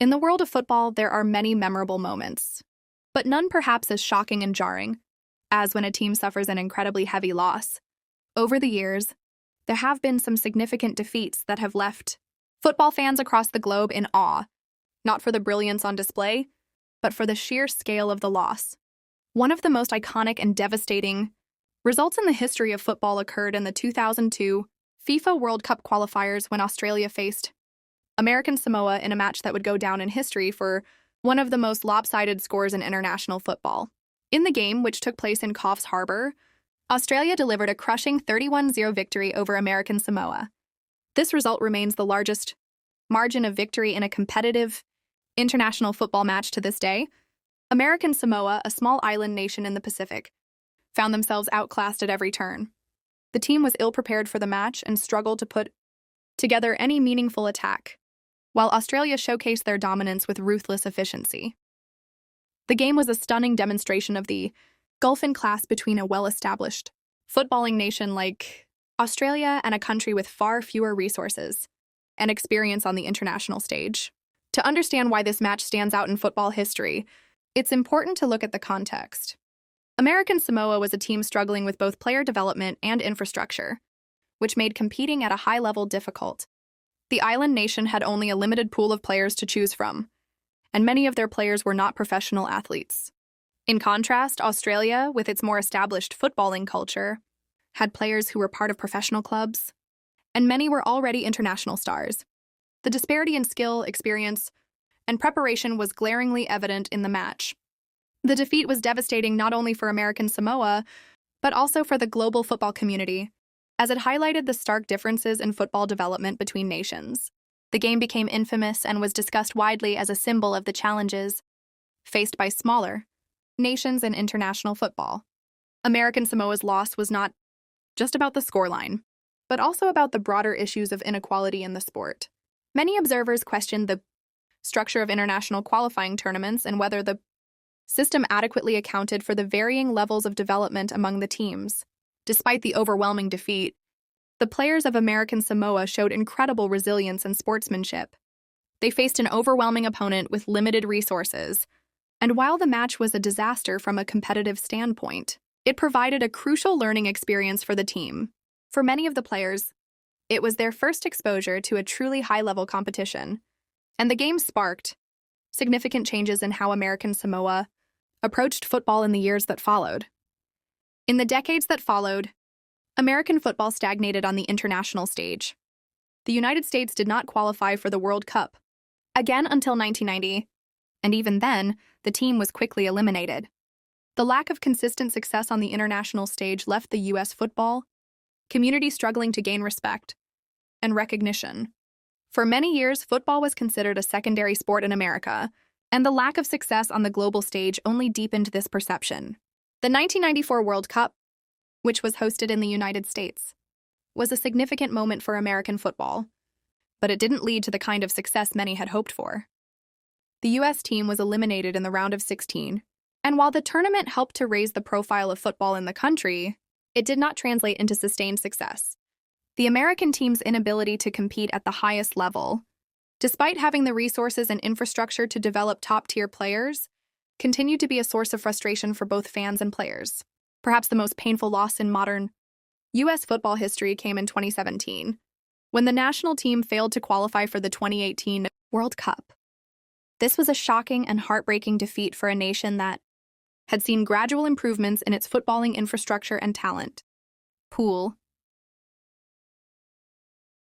In the world of football, there are many memorable moments, but none perhaps as shocking and jarring as when a team suffers an incredibly heavy loss. Over the years, there have been some significant defeats that have left football fans across the globe in awe, not for the brilliance on display, but for the sheer scale of the loss. One of the most iconic and devastating results in the history of football occurred in the 2002 FIFA World Cup qualifiers when Australia faced American Samoa in a match that would go down in history for one of the most lopsided scores in international football. In the game, which took place in Coffs Harbour, Australia delivered a crushing 31-0 victory over American Samoa. This result remains the largest margin of victory in a competitive international football match to this day. American Samoa, a small island nation in the Pacific, found themselves outclassed at every turn. The team was ill-prepared for the match and struggled to put together any meaningful attack, while Australia showcased their dominance with ruthless efficiency. The game was a stunning demonstration of the gulf in class between a well-established footballing nation like Australia and a country with far fewer resources and experience on the international stage. To understand why this match stands out in football history, it's important to look at the context. American Samoa was a team struggling with both player development and infrastructure, which made competing at a high level difficult. The island nation had only a limited pool of players to choose from, and many of their players were not professional athletes. In contrast, Australia, with its more established footballing culture, had players who were part of professional clubs, and many were already international stars. The disparity in skill, experience, and preparation was glaringly evident in the match. The defeat was devastating not only for American Samoa, but also for the global football community, as it highlighted the stark differences in football development between nations. The game became infamous and was discussed widely as a symbol of the challenges faced by smaller nations in international football. American Samoa's loss was not just about the scoreline, but also about the broader issues of inequality in the sport. Many observers questioned the structure of international qualifying tournaments and whether the system adequately accounted for the varying levels of development among the teams. Despite the overwhelming defeat, the players of American Samoa showed incredible resilience and sportsmanship. They faced an overwhelming opponent with limited resources, and while the match was a disaster from a competitive standpoint, it provided a crucial learning experience for the team. For many of the players, it was their first exposure to a truly high-level competition, and the game sparked significant changes in how American Samoa approached football in the years that followed. In the decades that followed, American football stagnated on the international stage. The United States did not qualify for the World Cup again until 1990, and even then, the team was quickly eliminated. The lack of consistent success on the international stage left the U.S. football community struggling to gain respect and recognition. For many years, football was considered a secondary sport in America, and the lack of success on the global stage only deepened this perception. The 1994 World Cup, which was hosted in the United States, was a significant moment for American football, but it didn't lead to the kind of success many had hoped for. The U.S. team was eliminated in the round of 16, and while the tournament helped to raise the profile of football in the country, it did not translate into sustained success. The American team's inability to compete at the highest level, despite having the resources and infrastructure to develop top-tier players, continued to be a source of frustration for both fans and players. Perhaps the most painful loss in modern U.S. football history came in 2017, when the national team failed to qualify for the 2018 World Cup. This was a shocking and heartbreaking defeat for a nation that had seen gradual improvements in its footballing infrastructure and talent pool.